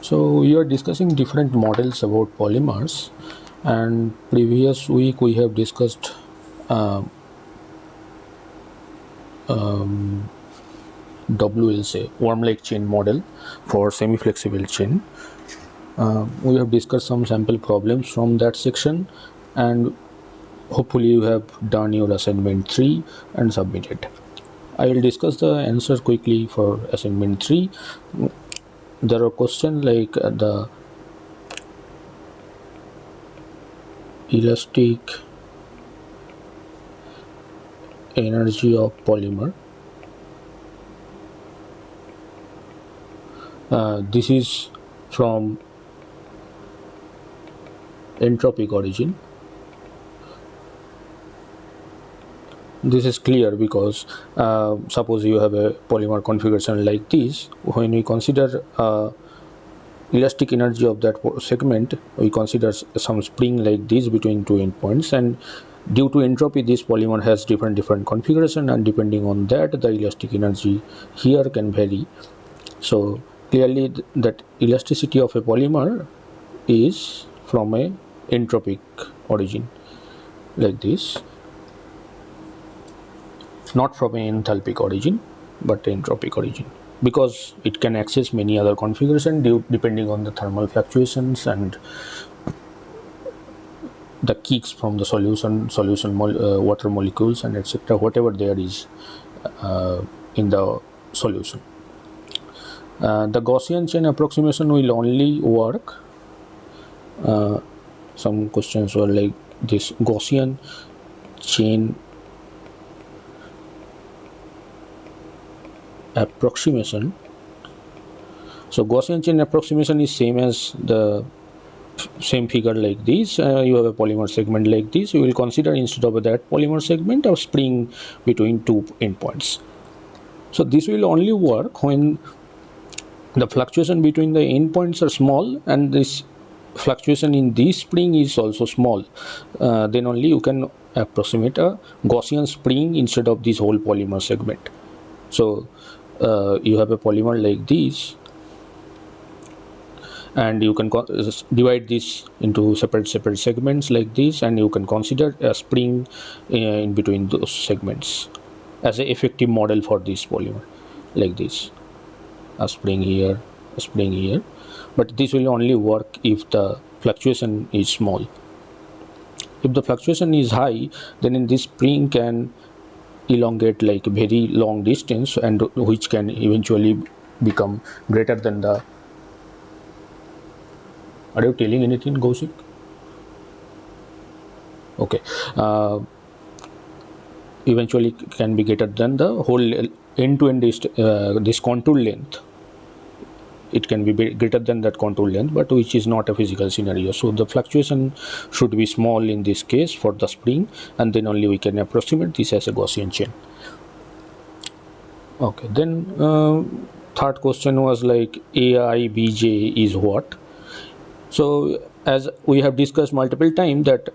So we are discussing different models about polymers, and previous week we have discussed WLC, worm-like chain model for semi-flexible chain. We have discussed some sample problems from that section, and hopefully you have done your assignment 3 and submitted. I will discuss the answer quickly for assignment 3. There are questions like the elastic energy of polymer. This is from entropic origin. This is clear because suppose you have a polymer configuration like this. When we consider elastic energy of that segment, we consider some spring like this between two endpoints, and due to entropy this polymer has different configuration, and depending on that the elastic energy here can vary. So clearly that elasticity of a polymer is from a entropic origin like this, not from an enthalpic origin but entropic origin, because it can access many other configuration depending on the thermal fluctuations and the kicks from the solution water molecules and etc., whatever there is in the solution. The Gaussian chain approximation will only work. Some questions were like this: Gaussian chain approximation. So Gaussian chain approximation is same as the same figure like this. You have a polymer segment like this. You will consider instead of that polymer segment a spring between two endpoints. So this will only work when the fluctuation between the endpoints are small and this fluctuation in this spring is also small. Then only you can approximate a Gaussian spring instead of this whole polymer segment. So you have a polymer like this, and you can divide this into separate segments like this, and you can consider a spring in between those segments as an effective model for this polymer like this. A spring here, a spring here, but this will only work if the fluctuation is small. If the fluctuation is high, then in this spring can elongate like very long distance, and which can eventually become greater than the. Are you telling anything, Kaushik? Okay. Eventually can be greater than the whole end-to-end this contour length. It can be greater than that contour length, but which is not a physical scenario. So the fluctuation should be small in this case for the spring, and then only we can approximate this as a Gaussian chain. Okay, then third question was like AIBJ is what? So as we have discussed multiple times that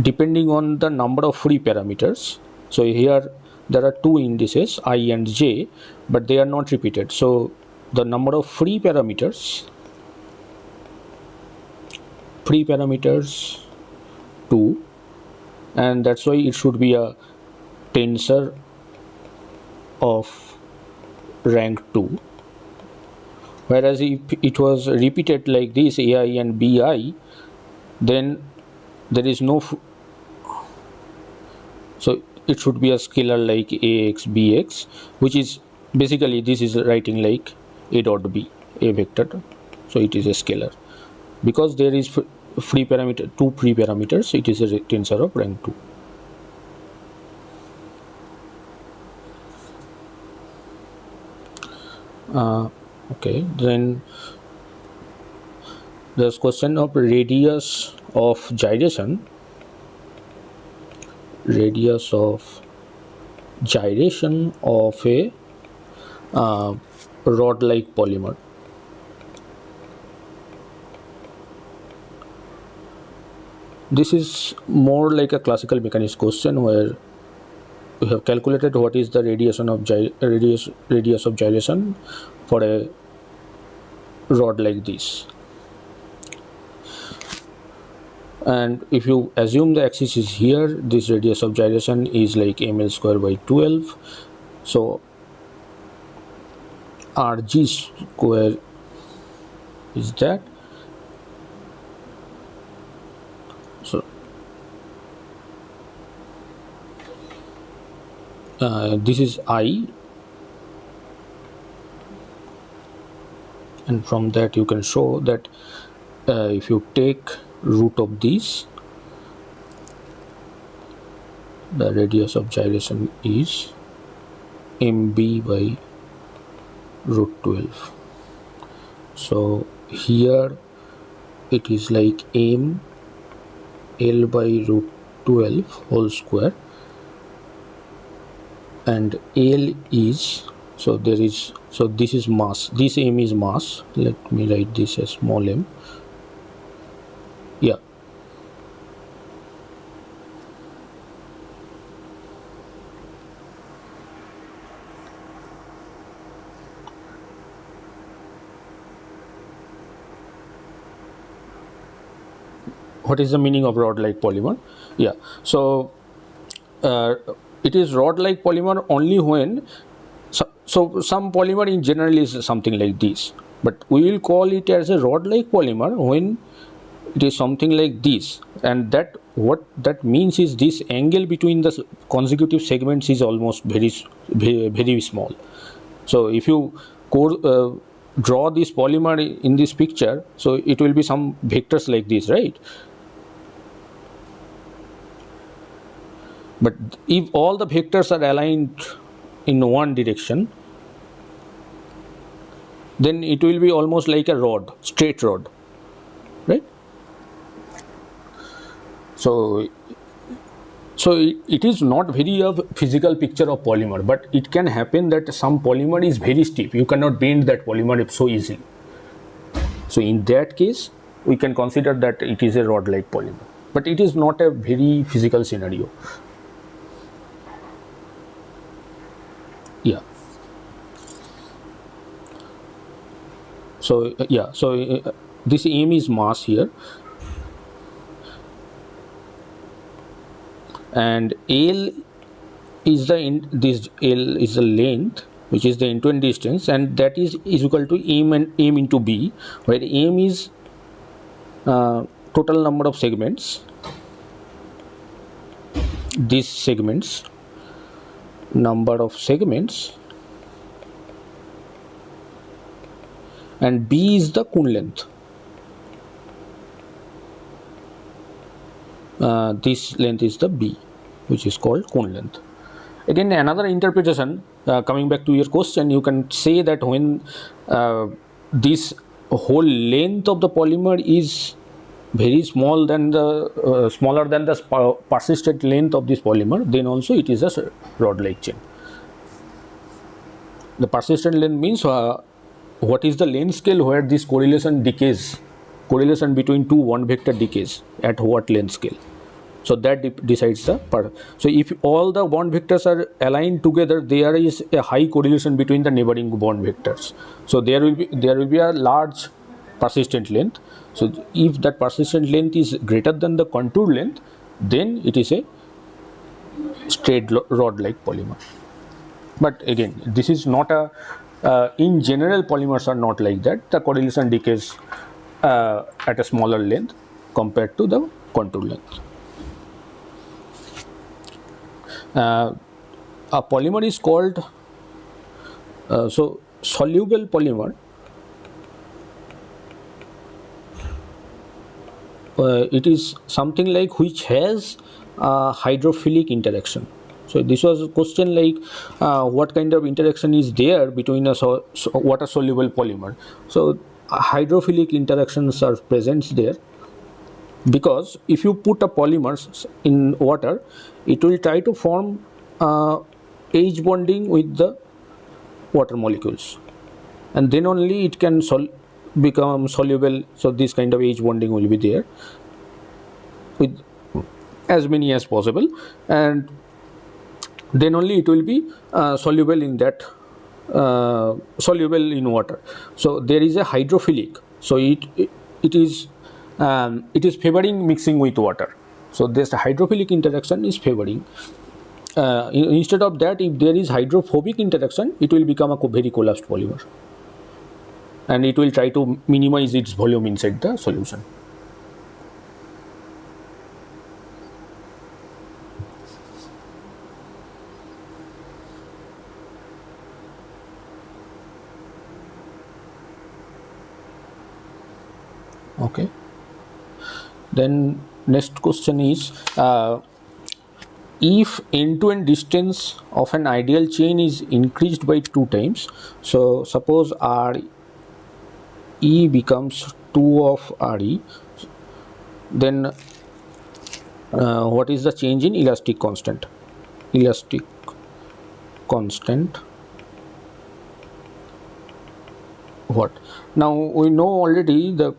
depending on the number of free parameters, so here there are two indices I and j, but they are not repeated. So the number of free parameters 2, and that's why it should be a tensor of rank 2. Whereas if it was repeated like this AI and BI, then there is no so it should be a scalar like AX BX, which is basically this is writing like A dot B, a vector, so it is a scalar. Because there is two free parameters, it is a tensor of rank 2. Okay, then there's question of radius of gyration. Radius of gyration of a rod-like polymer. This is more like a classical mechanics question where we have calculated what is the radius of gyration for a rod like this. And if you assume the axis is here, this radius of gyration is like ml square by 12. So rg square is that. So this is I, and from that you can show that if you take root of these, the radius of gyration is mb by root 12. So here it is like m l by root 12 whole square, and l is, so there is, so this is mass, this m is mass. Let me write this as small m. Yeah, what is the meaning of rod like polymer? Yeah, so it is rod like polymer only when so some polymer in general is something like this, but we will call it as a rod like polymer when it is something like this, and that what that means is this angle between the consecutive segments is almost very small. So if you draw this polymer in this picture, so it will be some vectors like this, right? But if all the vectors are aligned in one direction, then it will be almost like a rod, straight rod, right? So it is not very a physical picture of polymer, but it can happen that some polymer is very stiff. You cannot bend that polymer so easily. So in that case, we can consider that it is a rod like polymer, but it is not a very physical scenario. Yeah. So this m is mass here, and L is this L is the length, which is the end-to-end distance, and that is equal to m into b, where m is total number of segments, these segments, number of segments, and b is the cone length. This length is the b, which is called cone length. Again, another interpretation, coming back to your question, you can say that when this whole length of the polymer is very small than the smaller than the persistent length of this polymer, then also it is a rod like chain. The persistent length means what is the length scale where this correlation decays, correlation between two one vector decays at what length scale. So that decides the part. So if all the bond vectors are aligned together, there is a high correlation between the neighboring bond vectors. So there will be a large persistent length. So if that persistent length is greater than the contour length, then it is a straight rod like polymer. But again, this is not a in general, polymers are not like that. The correlation decays at a smaller length compared to the contour length. A polymer is called soluble polymer. It is something like which has hydrophilic interaction. So this was a question like what kind of interaction is there between a water soluble polymer. So hydrophilic interactions are present there, because if you put a polymer in water, it will try to form H bonding with the water molecules, and then only it can become soluble. So this kind of H bonding will be there with as many as possible, and then only it will be soluble in that soluble in water. So there is a hydrophilic, so it is favoring mixing with water. So this hydrophilic interaction is favoring. Instead of that, if there is hydrophobic interaction, it will become a very collapsed polymer, and it will try to minimize its volume inside the solution. Okay. Then next question is, if end-to-end distance of an ideal chain is increased by 2 times, so suppose RE becomes 2 of RE, then what is the change in elastic constant? Elastic constant, what? Now we know already the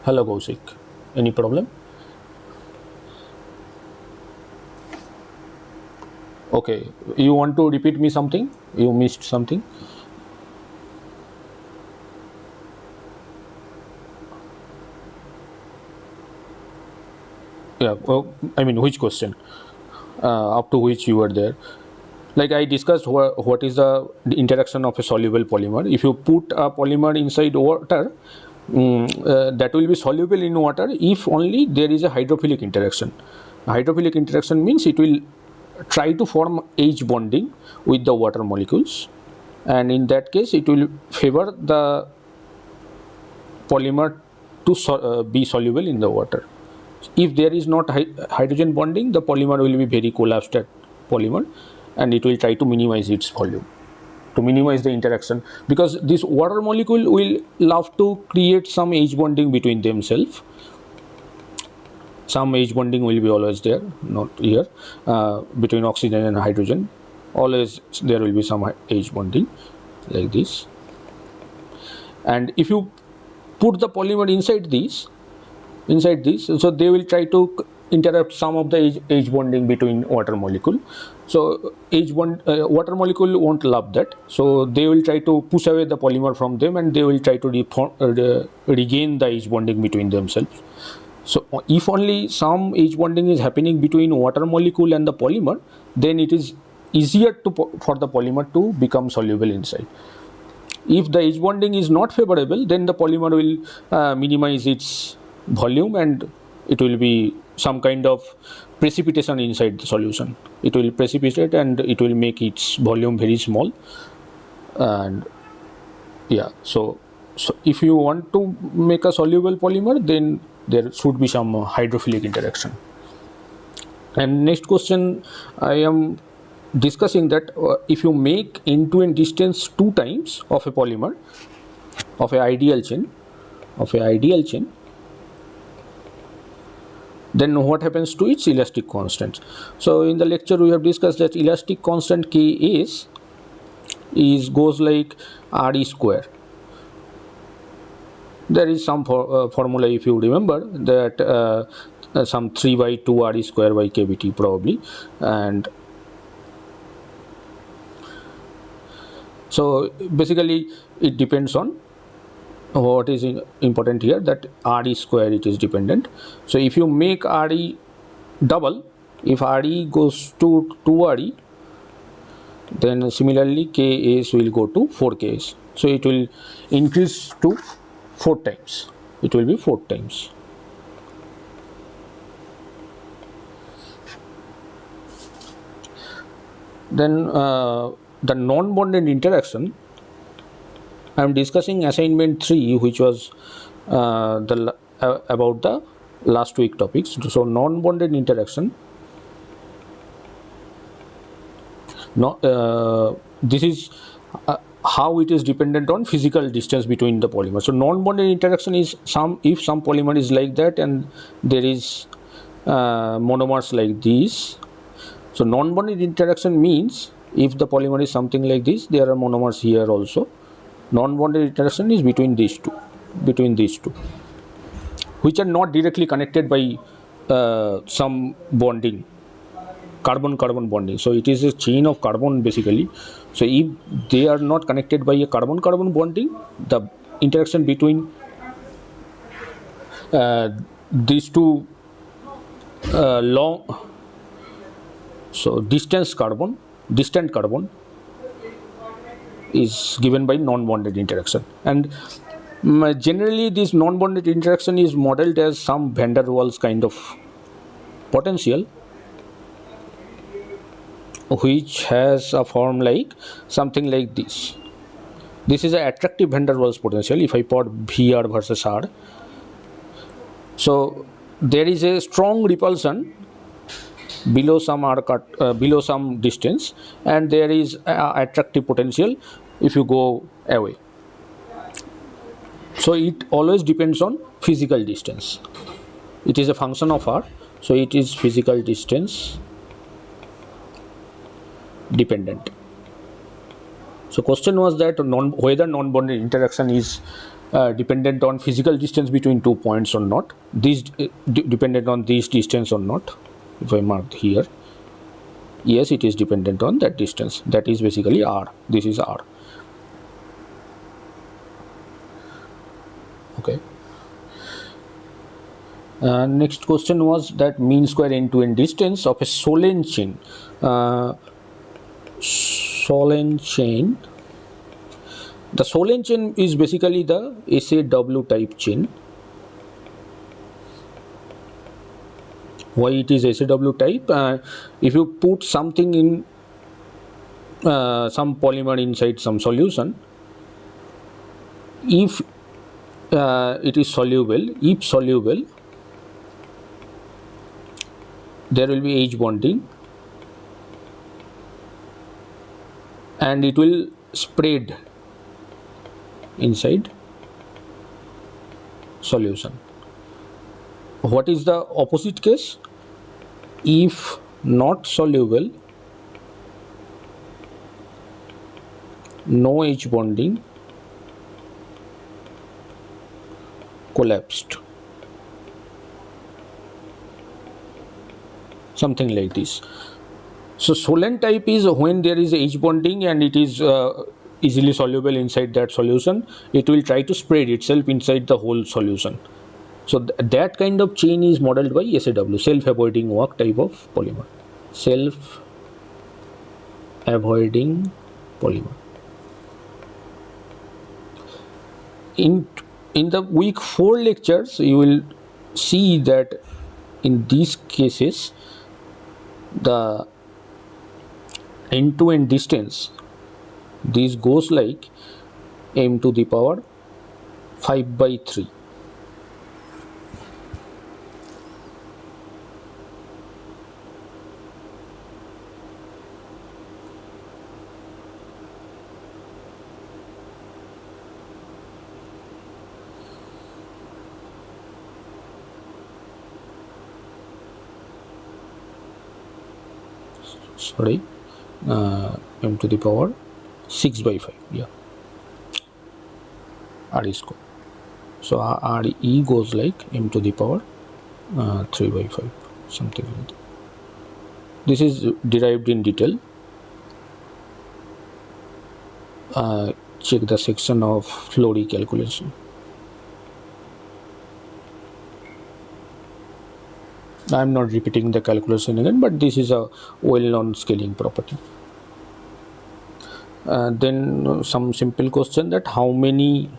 hello Kaushik, any problem? Okay, you want to repeat me something? You missed something? Yeah, well, I mean, which question? Up to which you were there? Like I discussed, what is the interaction of a soluble polymer. If you put a polymer inside water, that will be soluble in water if only there is a hydrophilic interaction. Hydrophilic interaction means it will try to form H bonding with the water molecules, and in that case it will favor the polymer to be soluble in the water. If there is not hydrogen bonding, the polymer will be very collapsed polymer, and it will try to minimize its volume, to minimize the interaction, because this water molecule will love to create some H bonding between themselves. Some H bonding will be always there, not here, between oxygen and hydrogen. Always there will be some H bonding like this. And if you put the polymer inside this, so they will try to interrupt some of the H bonding between water molecule. So water molecule won't love that, so they will try to push away the polymer from them, and they will try to regain the H bonding between themselves. So if only some H bonding is happening between water molecule and the polymer, then it is easier for the polymer to become soluble inside. If the H bonding is not favorable, then the polymer will minimize its volume, and it will be some kind of precipitation inside the solution. It will precipitate and it will make its volume very small. And yeah, so if you want to make a soluble polymer, then there should be some hydrophilic interaction. And next question, I am discussing that if you make end-to-end distance 2 times of a polymer of a ideal chain, then what happens to its elastic constant? So in the lecture we have discussed that elastic constant K is goes like RE square. There is some formula, if you remember, that some 3 by 2 RE square by kBT probably. And so basically it depends on what is important here, that RE square it is dependent. So if you make RE double, if RE goes to 2RE, then similarly Kas will go to 4Kas. So it will increase to 4 times. It will be 4 times. Then the non-bonded interaction, I am discussing assignment 3, which was about the last week topics. So non-bonded interaction, this is how it is dependent on physical distance between the polymers. So non-bonded interaction is if some polymer is like that and there is monomers like these. So non-bonded interaction means if the polymer is something like this, there are monomers here also. Non-bonded interaction is between these two, which are not directly connected by some bonding carbon-carbon bonding. So it is a chain of carbon basically. So if they are not connected by a carbon-carbon bonding, the interaction between these two distant carbon is given by non-bonded interaction. And generally this non-bonded interaction is modeled as some van der Waals kind of potential, which has a form like something like this. This is an attractive van der Waals potential if I plot VR versus R. So there is a strong repulsion below some below some distance, and there is attractive potential if you go away. So it always depends on physical distance. It is a function of R, so it is physical distance dependent. So question was that whether non-bonded interaction is dependent on physical distance between 2 points or not. These dependent on this distance or not. If I mark here, yes, it is dependent on that distance. That is basically R. This is R. Okay. Next question was that mean square end-to-end distance of a Solin chain. Solin chain. The Solin chain is basically the SAW type chain. Why it is SAW type? If you put something in some polymer inside some solution, if it is soluble, if soluble, there will be H bonding and it will spread inside solution. What is the opposite case? If not soluble, no H bonding, collapsed. Something like this. So Solin type is when there is H bonding and it is easily soluble inside that solution, it will try to spread itself inside the whole solution. So that kind of chain is modeled by SAW, self-avoiding work type of polymer. Self-avoiding polymer. In the week 4 lectures, you will see that in these cases, the end-to-end distance, this goes like m to the power 5/3. Sorry, m to the power 6/5, yeah, RE square. So RE goes like m to the power 3/5, something like that. This is derived in detail. Check the section of Flory calculation. I am not repeating the calculation again, but this is a well-known scaling property. Then some simple question that how many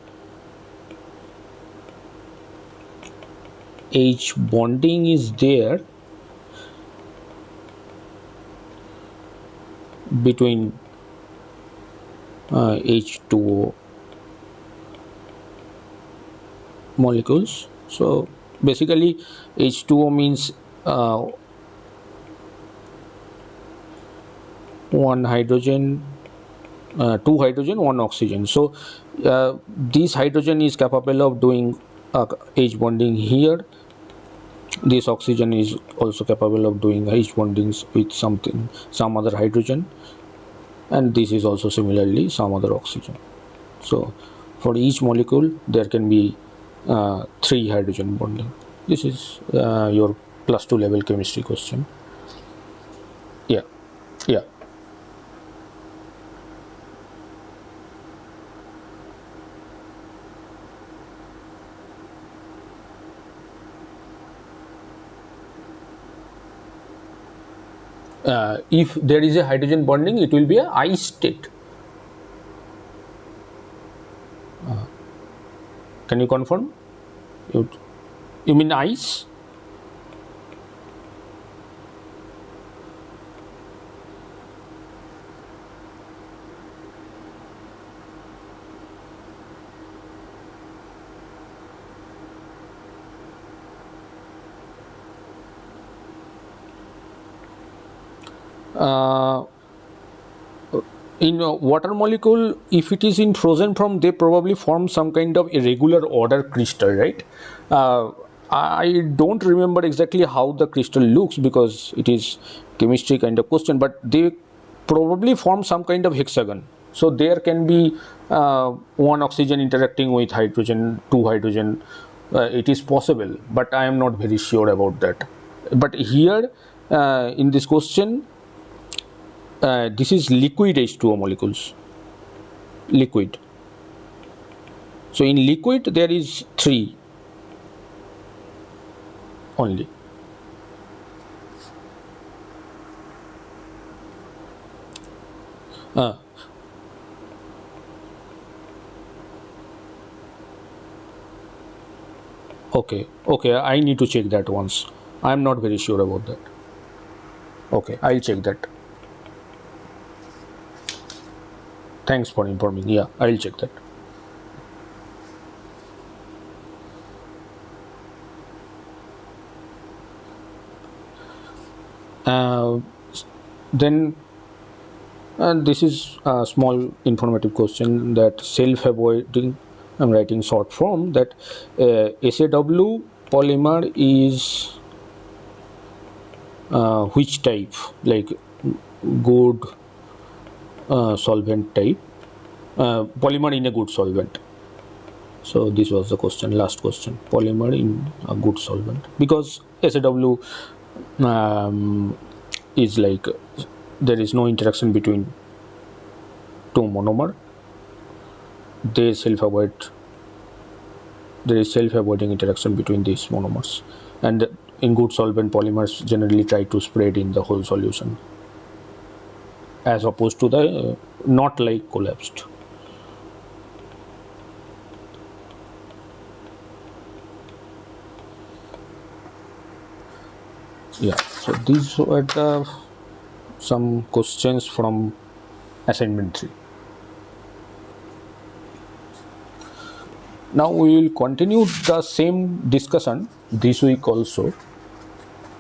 H bonding is there between H2O molecules. So basically H2O means one hydrogen, two hydrogen, one oxygen. So this hydrogen is capable of doing H bonding here. This oxygen is also capable of doing H bondings with some other hydrogen, and this is also similarly some other oxygen. So for each molecule there can be 3 hydrogen bonding. This is your +2 level chemistry question. Yeah. If there is a hydrogen bonding, it will be a ice state. Can you confirm? You, you mean ice? Uh, in a water molecule, if it is in frozen form, they probably form some kind of irregular order crystal, right? I don't remember exactly how the crystal looks because it is chemistry kind of question, but they probably form some kind of hexagon. So there can be one oxygen interacting with hydrogen, two hydrogen. It is possible, but I am not very sure about that. But here in this question, this is liquid H2O molecules. Liquid. So in liquid there is 3 only. Okay, okay, I need to check that once. I am not very sure about that. Okay, I'll check that. Thanks for informing. Yeah, I'll check that. Then this is a small informative question that self-avoiding. I'm writing short form that SAW polymer is which type, like good solvent type, polymer in a good solvent. So this was the question, last question, polymer in a good solvent, because SAW is like there is no interaction between two monomer. They self-avoid, there is self-avoiding interaction between these monomers, and in good solvent polymers generally try to spread in the whole solution, as opposed to the not like collapsed. Yeah, so these were the some questions from assignment 3. Now we will continue the same discussion this week also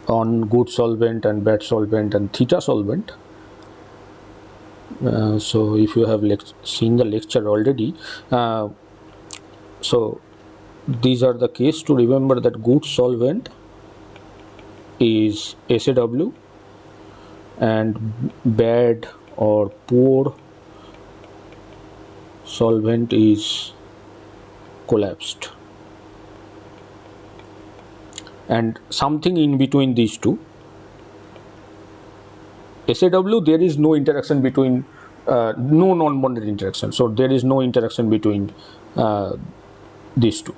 on good solvent and bad solvent and theta solvent. So if you have seen the lecture already, so these are the case to remember that good solvent is SAW and bad or poor solvent is collapsed, and something in between these two. SAW, there is no interaction between no non-bonded interaction, so there is no interaction between these two.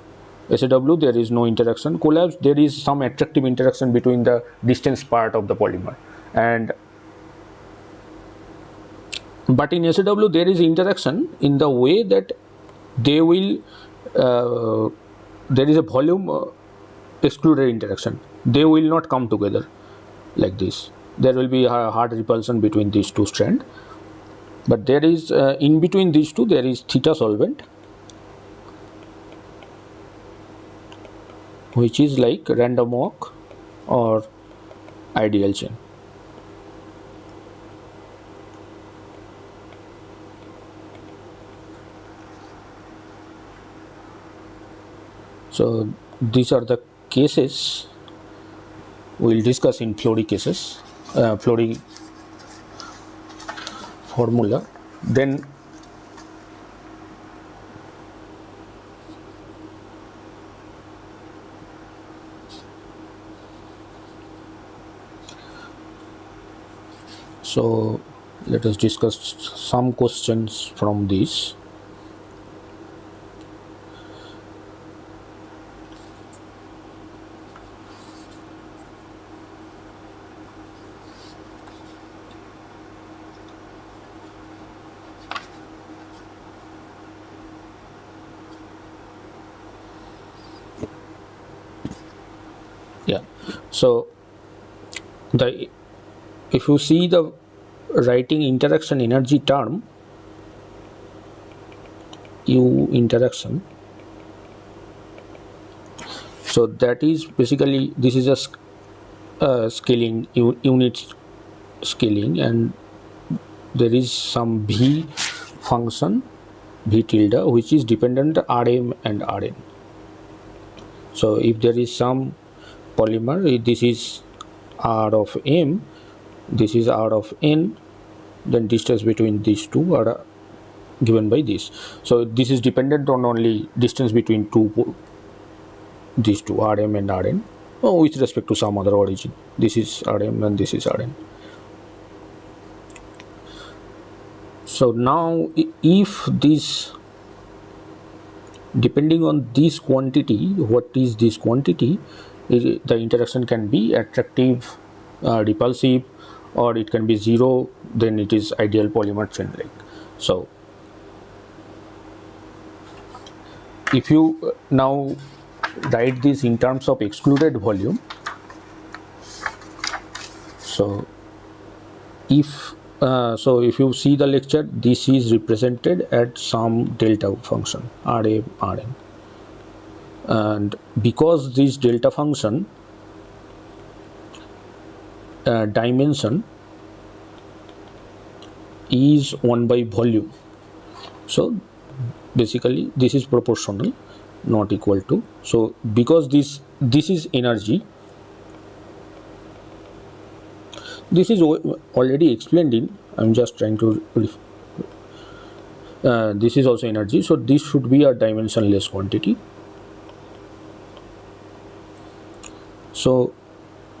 SAW, there is no interaction. Collapse, there is some attractive interaction between the distance part of the polymer, and but in SAW there is interaction in the way that they will there is a volume excluder interaction. They will not come together like this. There will be a hard repulsion between these two strands, but there is in between these two there is theta solvent, which is like random walk or ideal chain. So these are the cases we will discuss in Flory cases, Flory formula. Then So let us discuss some questions from this. Yeah, so the if you see the writing interaction energy term, U interaction, so that is basically, this is a scaling unit scaling, and there is some V function V tilde which is dependent Rm and Rn. So if there is some polymer, this is R of M, this is R of N, then distance between these two are given by this. So this is dependent on only distance between these two, Rm and Rn, with respect to some other origin. This is Rm and this is Rn. So now if this, depending on this quantity, what is this quantity, the interaction can be attractive, repulsive, or it can be zero, then it is ideal polymer chain length. So if you now write this in terms of excluded volume, so if you see the lecture, this is represented at some delta function Rm Rn, and because this delta function dimension is 1 by volume, so basically this is proportional, not equal to. So because this is energy, this is already explained in, I'm just trying to this is also energy, so this should be a dimensionless quantity. So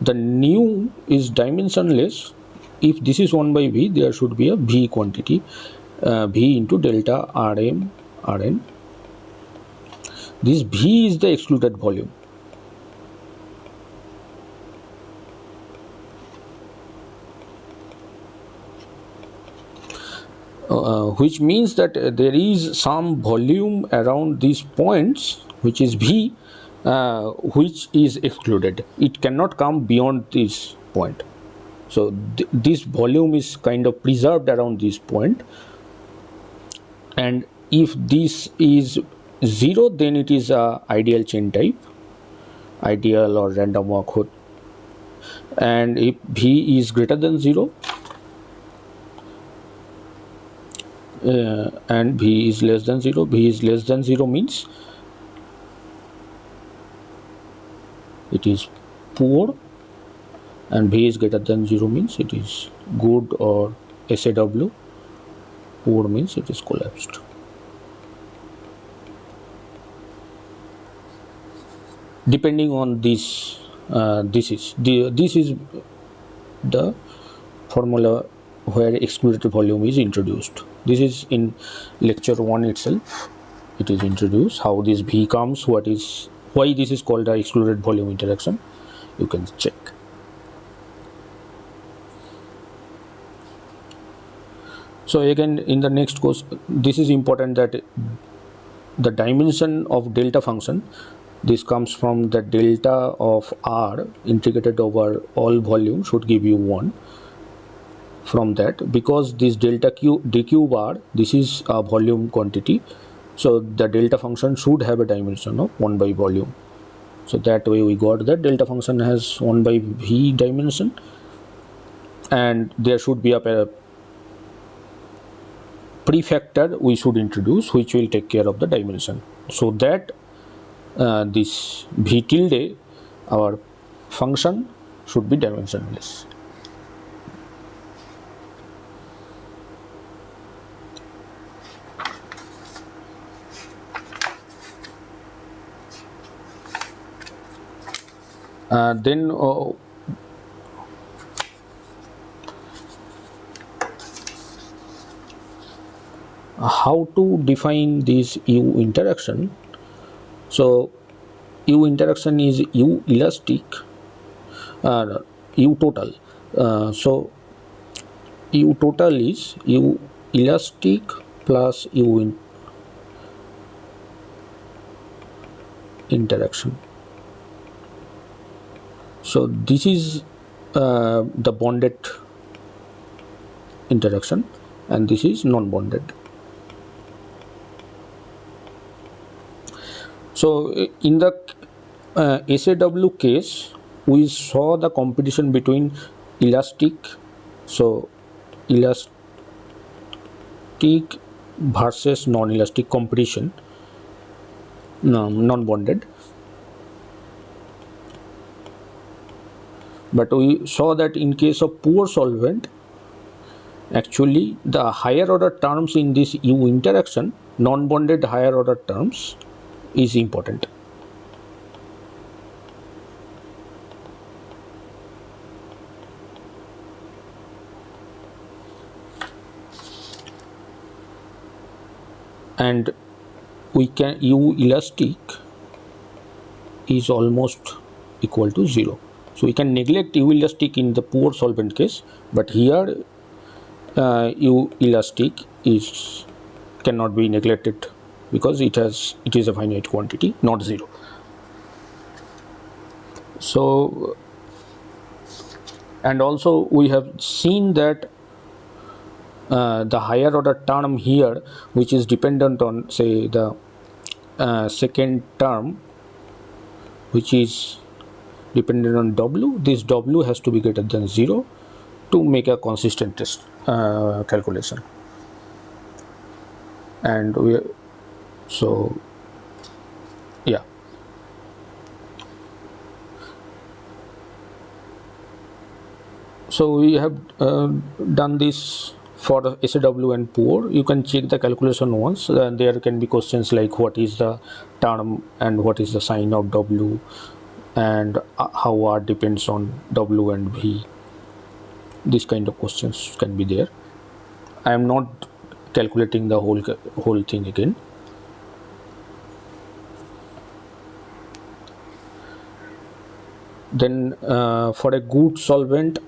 the nu is dimensionless. If this is 1 by V, there should be a V quantity, V into delta Rm Rn. This V is the excluded volume. Which means that there is some volume around these points, which is V, which is excluded. It cannot come beyond this point. So this volume is kind of preserved around this point, and if this is 0, then it is a ideal chain type, ideal or random walk hood. And if V is greater than 0 and V is less than 0, V is less than 0 means it is poor, and V is greater than 0 means it is good or SAW. Poor means it is collapsed. Depending on this, this is the formula where excluded volume is introduced. This is in lecture 1 itself. It is introduced how this V comes, why this is called the excluded volume interaction. You can check. So again, in the next course, this is important, that the dimension of delta function, this comes from the delta of R integrated over all volume, should give you 1. From that, because this delta q dq bar, this is a volume quantity, so the delta function should have a dimension of 1 by volume. So that way we got that delta function has 1 by V dimension, and there should be a prefactor we should introduce, which will take care of the dimension, so that this V tilde, our function, should be dimensionless. Then how to define this U interaction? So U interaction is U elastic, U total. So U total is U elastic plus U interaction. So this is the bonded interaction, and this is non-bonded. So in the SAW case, we saw the competition between elastic, so elastic versus non-elastic competition, non-bonded. But we saw that in case of poor solvent, actually the higher order terms in this U interaction, non-bonded higher order terms, is important. And we can U elastic is almost equal to 0. So we can neglect U elastic in the poor solvent case, but here U elastic is cannot be neglected because it is a finite quantity, not 0. So, and also we have seen that the higher order term here, which is dependent on, say, the second term, which is dependent on W, this W has to be greater than 0 to make a consistent test calculation. And we, so yeah. So we have done this for the SAW and poor. You can check the calculation once. There can be questions like what is the term and what is the sign of W, and how R depends on W and V. This kind of questions can be there. I am not calculating the whole thing again. Then for a good solvent,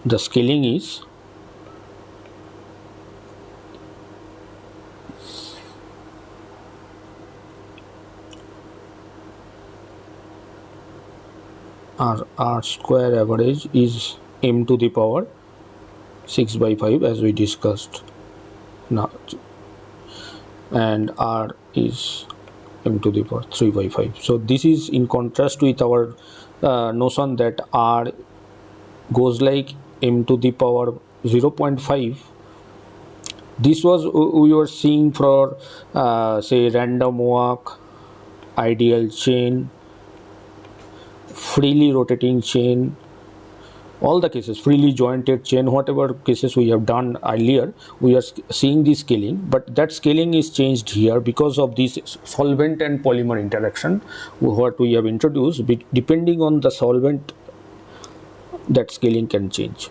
the scaling is R square average is m to the power 6 by 5 as we discussed now, and R is m to the power 3 by 5. So this is in contrast with our notion that R goes like m to the power 0.5. This was we were seeing for say random walk, ideal chain, freely rotating chain, all the cases, freely jointed chain, whatever cases we have done earlier, we are seeing the scaling. But that scaling is changed here because of this solvent and polymer interaction what we have introduced. Depending on the solvent, that scaling can change.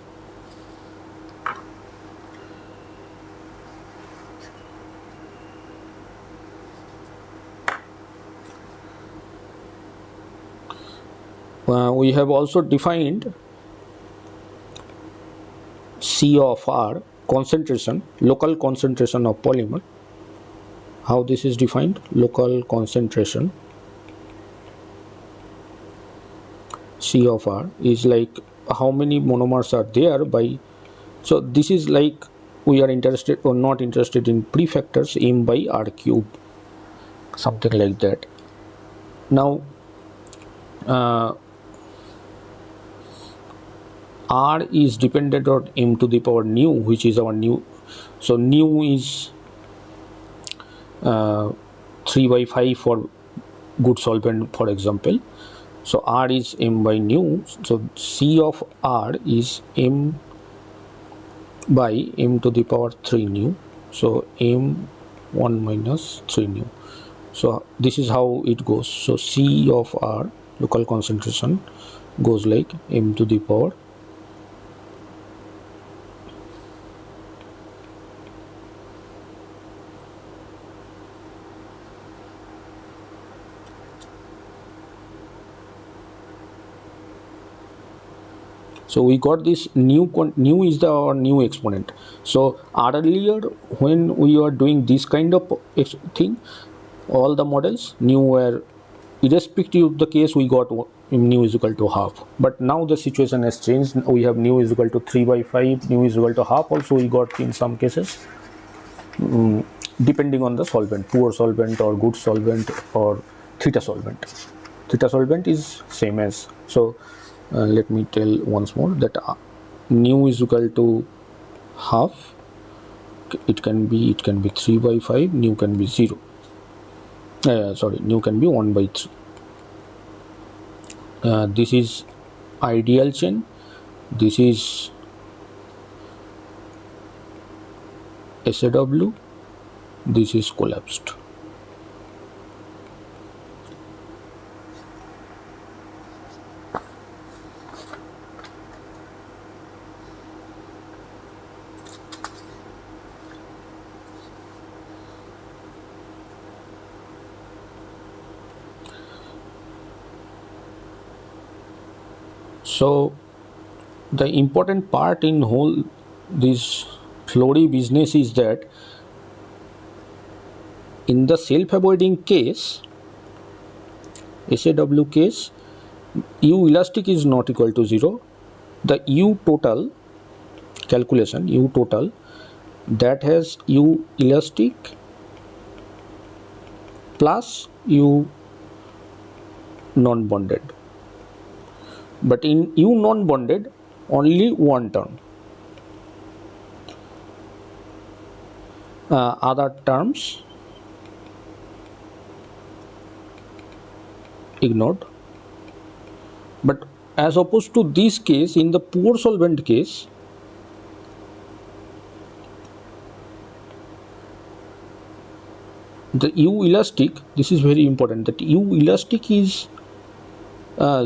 We have also defined C of R, concentration, local concentration of polymer. How this is defined? Local concentration C of R is like how many monomers are there by, so this is like we are interested or not interested in prefactors m by R cube, something like that. Now R is dependent on m to the power nu, which is our nu. So nu is 3 by 5 for good solvent, for example. So R is m by nu. So C of R is m by m to the power 3 nu. So m 1 minus 3 nu. So this is how it goes. So C of R, local concentration, goes like m to the power so we got this new is the our new exponent. So earlier when we were doing this kind of thing, all the models new were irrespective of the case we got nu is equal to half, but now the situation has changed. We have nu is equal to 3/5, nu is equal to half also we got in some cases, depending on the solvent, poor solvent or good solvent or theta solvent. Theta solvent is same as, so let me tell once more that nu is equal to half, it can be 3/5, nu can be 0, sorry, nu can be 1/3. This is ideal chain, this is SAW, this is collapsed. So the important part in whole this Flory business is that in the self-avoiding case, SAW case, U elastic is not equal to 0. The U total calculation, U total, that has U elastic plus U non-bonded. But in U non-bonded, only one term. Other terms ignored. But as opposed to this case, in the poor solvent case, the U elastic, this is very important, that U elastic is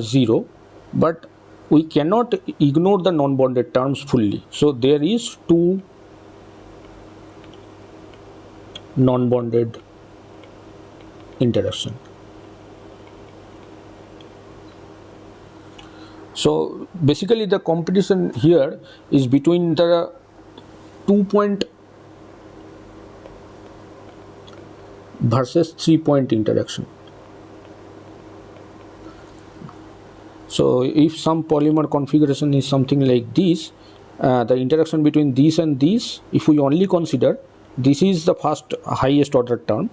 0, but we cannot ignore the non-bonded terms fully. So there is two non-bonded interaction. So basically the competition here is between the 2-point versus 3-point interaction. So if some polymer configuration is something like this, the interaction between these and these, if we only consider this is the first highest order term,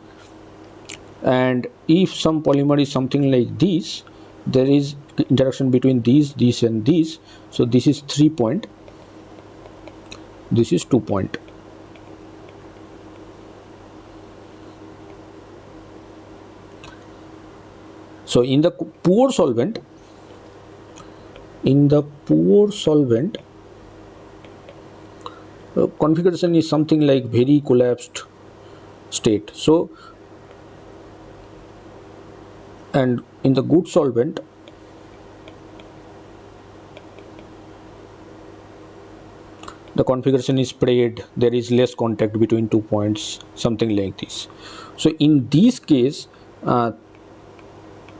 and if some polymer is something like this, there is interaction between these and these. So this is 3-point, this is 2-point. So in the poor solvent, configuration is something like very collapsed state. So, and in the good solvent, the configuration is spread, there is less contact between 2 points, something like this. So in this case,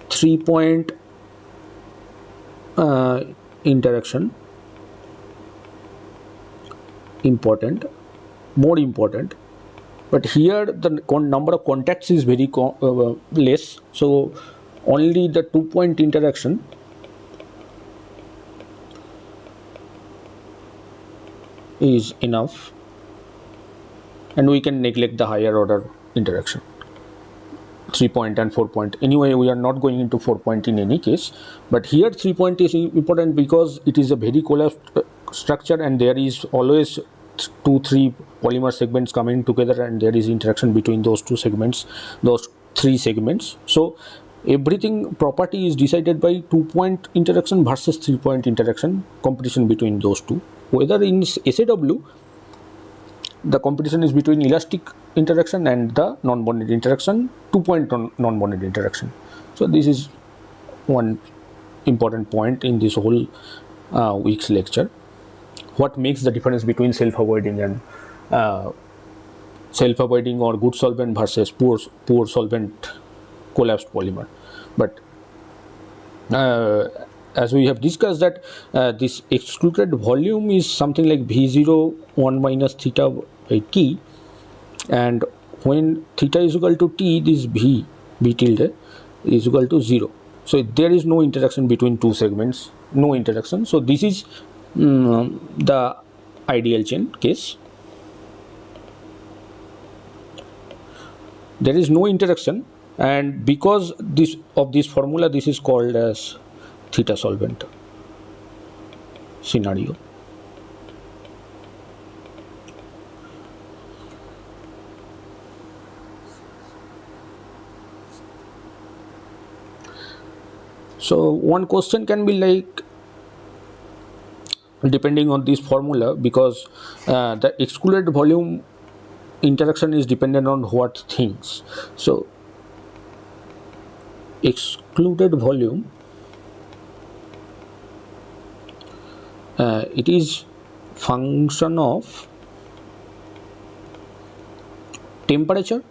3-point interaction important, more important, but here the number of contacts is very less, so only the 2-point interaction is enough, and we can neglect the higher order interaction, 3-point and 4-point. Anyway, we are not going into 4-point in any case, but here 3-point is important because it is a very collapsed structure, and there is always 2-3 polymer segments coming together, and there is interaction between those 2 segments, those 3 segments. So everything property is decided by 2-point interaction versus 3-point interaction, competition between those two. Whether in SAW the competition is between elastic interaction and the non-bonded interaction, 2-point non-bonded interaction. So this is one important point in this whole week's lecture. What makes the difference between self-avoiding and self-avoiding or good solvent versus poor solvent collapsed polymer? But as we have discussed that this excluded volume is something like V0 1 minus theta by t, and when theta is equal to t, this v tilde is equal to 0. So there is no interaction between two segments, no interaction. So this is the ideal chain case. There is no interaction, and because of this formula, this is called as theta solvent scenario. So one question can be like, depending on this formula, because the excluded volume interaction is dependent on what things. So excluded volume, it is function of temperature,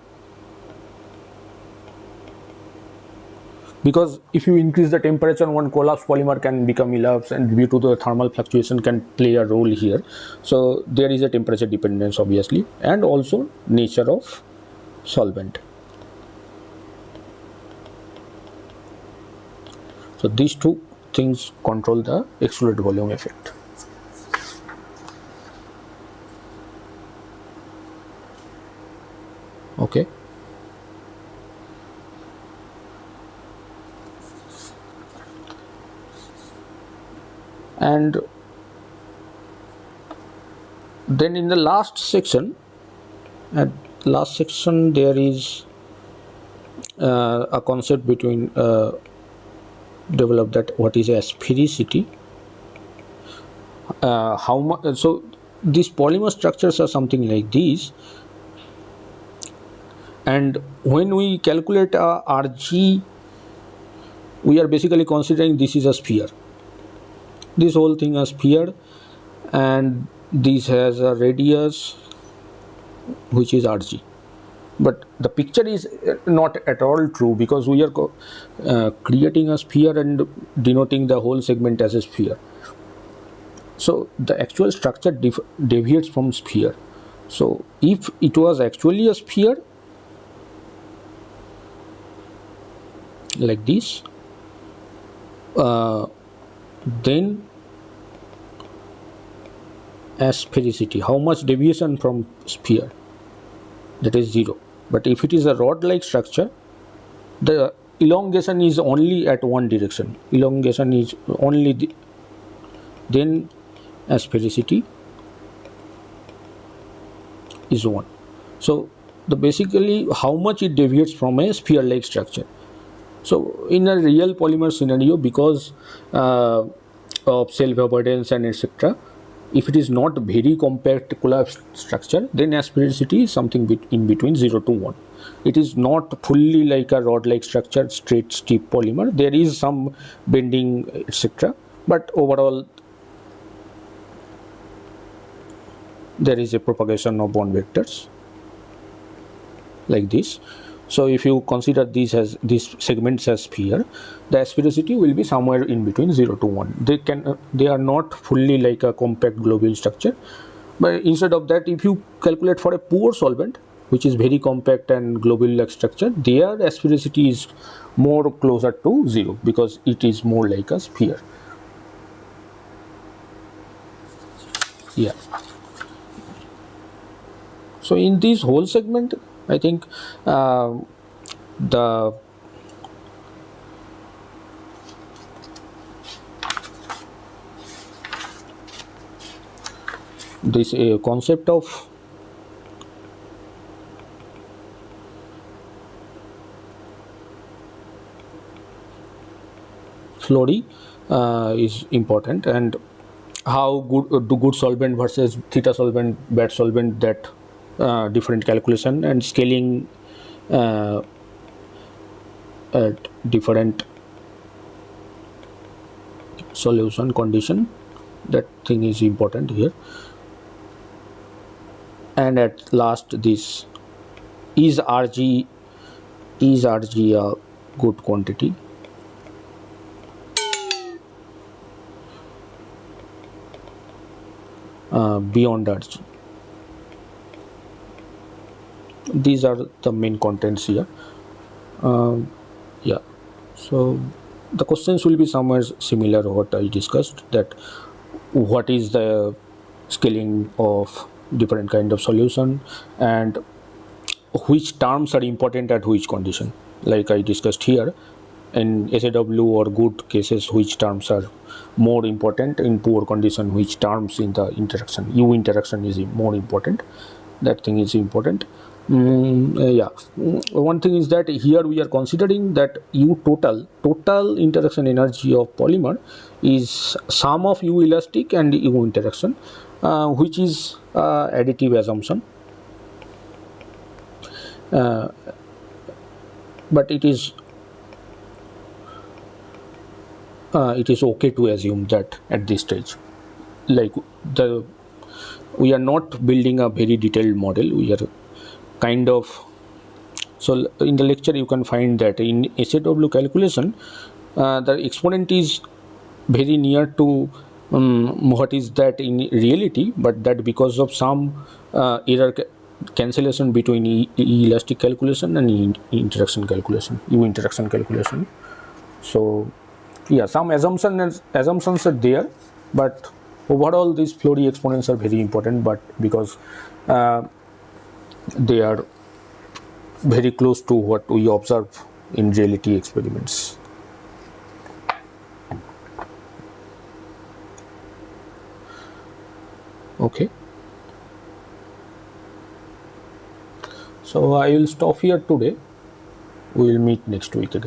because if you increase the temperature, one collapsed polymer can become elapsed, and due to the thermal fluctuation can play a role here. So there is a temperature dependence obviously, and also nature of solvent. So these two things control the excluded volume effect. Okay. And then in the last section, there is a concept between develop that what is a sphericity, how much. So these polymer structures are something like these, and when we calculate Rg, we are basically considering this is a sphere, this whole thing a sphere, and this has a radius which is Rg. But the picture is not at all true, because we are creating a sphere and denoting the whole segment as a sphere. So the actual structure deviates from sphere. So if it was actually a sphere like this, then asphericity, how much deviation from sphere, that is 0. But if it is a rod like structure, the elongation is only at one direction, elongation is only then asphericity is 1. So the basically how much it deviates from a sphere like structure. So in a real polymer scenario, because of self-avoidance and etc., if it is not very compact collapsed structure, then asphericity is something in between 0 to 1. It is not fully like a rod like structure, straight steep polymer. There is some bending etc., but overall there is a propagation of bond vectors like this. So if you consider these segments as sphere, the asphericity will be somewhere in between 0 to 1. They are not fully like a compact globule structure, but instead of that, if you calculate for a poor solvent which is very compact and globule like structure, their asphericity is more closer to 0, because it is more like a sphere. Yeah. So in this whole segment, I think this concept of Florey is important, and how good solvent versus theta solvent, bad solvent, that different calculation and scaling at different solution condition. That thing is important here. And at last, this is Rg a good quantity? Beyond Rg. These are the main contents here. Yeah, so the questions will be somewhere similar to what I discussed, that what is the scaling of different kind of solution and which terms are important at which condition. Like I discussed here, in SAW or good cases, which terms are more important, in poor condition which terms in the interaction, U interaction is more important. That thing is important. One thing is that here we are considering that U total interaction energy of polymer is sum of U elastic and U interaction, which is additive assumption, but it is okay to assume that at this stage. Like we are not building a very detailed model, we are kind of, so in the lecture you can find that in SAW calculation the exponent is very near to what is that in reality, but that because of some error cancellation between elastic calculation and U interaction calculation. So yeah, some assumptions are there, but overall these Flory exponents are very important, but because they are very close to what we observe in reality experiments. Okay, so I will stop here today. We will meet next week again.